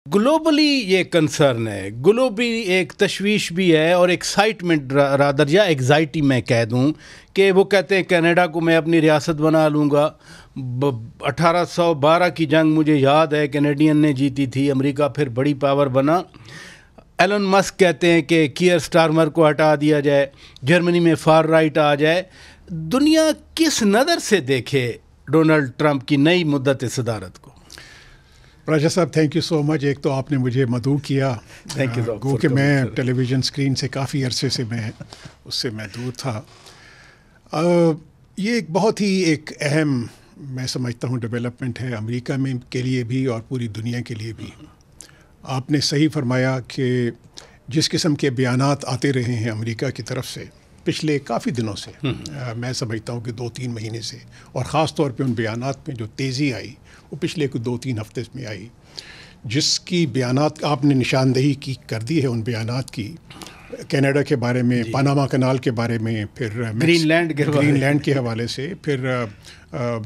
Globally یہ concern ہے، globally ایک تشویش بھی ہے اور ایکسائٹمنٹ رادر یا ایگزائٹی میں کہہ دوں کہ وہ کہتے ہیں کینیڈا کو میں اپنی ریاست بنا لوں گا۔ 1812 کی جنگ مجھے یاد ہے، کینیڈین نے جیتی تھی، امریکہ پھر بڑی پاور بنا۔ ایلن مسک کہتے ہیں کہ کیئر سٹارمر کو ہٹا دیا جائے، جرمنی میں فار رائٹ آ جائے۔ دنیا کس نظر سے دیکھے ڈونلڈ ٹرمپ کی نئی مدت صدارت کو؟ راجہ صاحب تھینک یو سو مچ۔ ایک تو آپ نے مجھے مدعو کیا، گو کہ میں ٹیلی ویژن اسکرین سے کافی عرصے سے اس سے میں دور تھا۔ یہ ایک بہت ہی ایک اہم میں سمجھتا ہوں ڈیولپمنٹ ہے امریکہ میں کے لیے بھی اور پوری دنیا کے لیے بھی۔ آپ نے صحیح فرمایا کہ جس قسم کے بیانات آتے رہے ہیں امریکہ کی طرف سے پچھلے کافی دنوں سے، میں سمجھتا ہوں کہ 2-3 مہینے سے، اور خاص طور پہ ان بیانات میں جو تیزی آئی وہ پچھلے 2-3 ہفتے میں آئی، جس کی بیانات آپ نے نشاندہی کر دی ہے ان بیانات کی، کینیڈا کے بارے میں، پاناما کنال کے بارے میں، پھر گرین لینڈ کے حوالے سے، پھر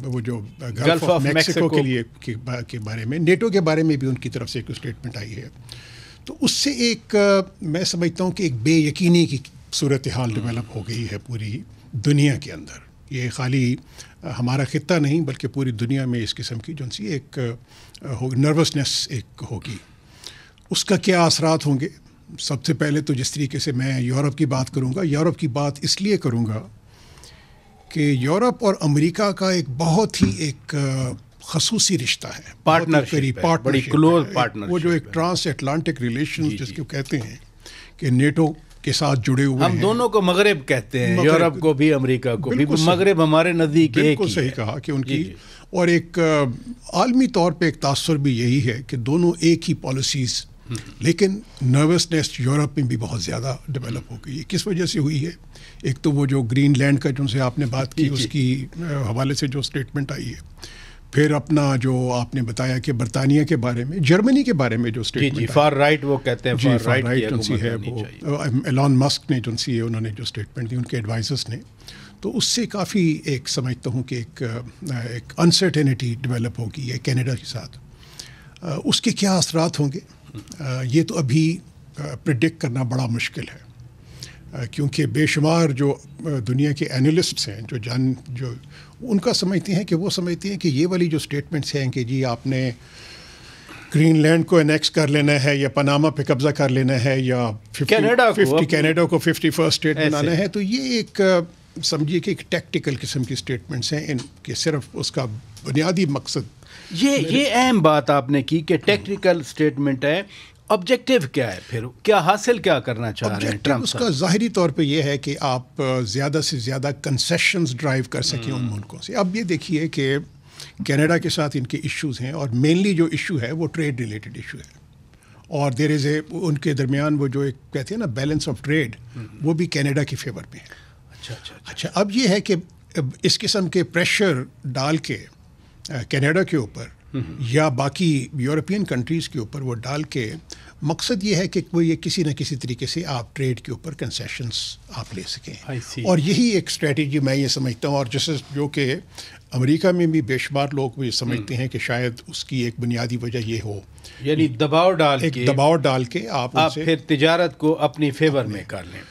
وہ جو گلف آف میکسیکو کے بارے میں، نیٹو کے بارے میں بھی ان کی طرف سے ایک اسٹیٹمنٹ آئی ہے۔ تو اس سے ایک میں سمجھتا ہوں کہ ایک بے یقینی کی صورتحال ڈیولپ ہو گئی ہے پوری دنیا کے اندر۔ یہ خالی ہمارا خطہ نہیں بلکہ پوری دنیا میں اس قسم کی جو سی ایک نروسنس ایک ہوگی۔ اس کا کیا اثرات ہوں گے؟ سب سے پہلے تو جس طریقے سے میں یورپ کی بات کروں گا، یورپ کی بات اس لیے کروں گا کہ یورپ اور امریکہ کا ایک بہت ہی ایک خصوصی رشتہ ہے، پارٹنرشپ، بڑی کلوز پارٹنرشپ، وہ جو ایک ٹرانس اٹلانٹک ریلیشن جس کو کہتے ہیں کہ نیٹو کے ساتھ جڑے ہوئے ہیں۔ ہم دونوں کو مغرب کہتے ہیں، یورپ کو بھی امریکہ کو بھی، مغرب ہمارے نزدیک ایک ہی ہے۔ بالکل صحیح کہا کہ ان کی، اور ایک عالمی طور پہ ایک تاثر بھی یہی ہے کہ دونوں ایک ہی پالیسیز، لیکن نروسنیس یورپ میں بھی بہت زیادہ ڈیولپ ہو گئی ہے۔ کس وجہ سے ہوئی ہے؟ ایک تو وہ جو گرین لینڈ کا جن سے آپ نے بات کی، اس کی حوالے سے جو اسٹیٹمنٹ آئی ہے، پھر اپنا جو آپ نے بتایا کہ برطانیہ کے بارے میں، جرمنی کے بارے میں جو اسٹیٹمنٹ فار رائٹ وہ کہتے ہیں، فار رائٹ جو سی ہے، وہ ایلن مسک نے جو سی ہے انہوں نے جو اسٹیٹمنٹ دی، ان کے ایڈوائزرس نے، تو اس سے کافی ایک سمجھتا ہوں کہ ایک انسرٹینٹی ڈیولپ ہوگی ہے کینیڈا کے ساتھ۔ اس کے کیا اثرات ہوں گے یہ تو ابھی پریڈکٹ کرنا بڑا مشکل ہے، کیونکہ بے شمار جو دنیا کے اینالسٹس ہیں جو ان کا سمجھتے ہیں کہ وہ سمجھتے ہیں کہ یہ والی جو اسٹیٹمنٹس ہیں کہ جی آپ نے گرین لینڈ کو انیکس کر لینا ہے یا پاناما پہ قبضہ کر لینا ہے یا کینیڈا کو 51 اسٹیٹ بنانا ہے، تو یہ ایک سمجھیے کہ ایک ٹیکٹیکل قسم کی اسٹیٹمنٹس ہیں، ان کے صرف اس کا بنیادی مقصد یہ اہم بات آپ نے کی کہ ٹیکنیکل اسٹیٹمنٹ ہے۔ آبجیکٹو کیا ہے پھر؟ کیا حاصل کیا کرنا چاہ رہے ہیں ٹرمپ؟ اس کا ظاہری طور پہ یہ ہے کہ آپ زیادہ سے زیادہ کنسیشنز ڈرائیو کر سکیں ان ملکوں سے۔ اب یہ دیکھیے کہ کینیڈا کے ساتھ ان کے ایشوز ہیں، اور مینلی جو ایشو ہے وہ ٹریڈ ریلیٹڈ ایشو ہے، اور دیر از اے ان کے درمیان وہ جو ایک کہتے ہیں نا بیلنس آف ٹریڈ، وہ بھی کینیڈا کی فیور میں ہے۔ اچھا اب یہ ہے کہ اس قسم کے پریشر ڈال کے کینیڈا کے اوپر یا باقی یورپین کنٹریز کے اوپر وہ ڈال کے، مقصد یہ ہے کہ وہ یہ کسی نہ کسی طریقے سے آپ ٹریڈ کے اوپر کنسیشنز آپ لے سکیں، اور یہی ایک اسٹریٹجی میں یہ سمجھتا ہوں، اور جو کہ امریکہ میں بھی بے شمار لوگ بھی سمجھتے ہیں کہ شاید اس کی ایک بنیادی وجہ یہ ہو، یعنی دباؤ ڈال کے آپ پھر تجارت کو اپنی فیور میں کر لیں۔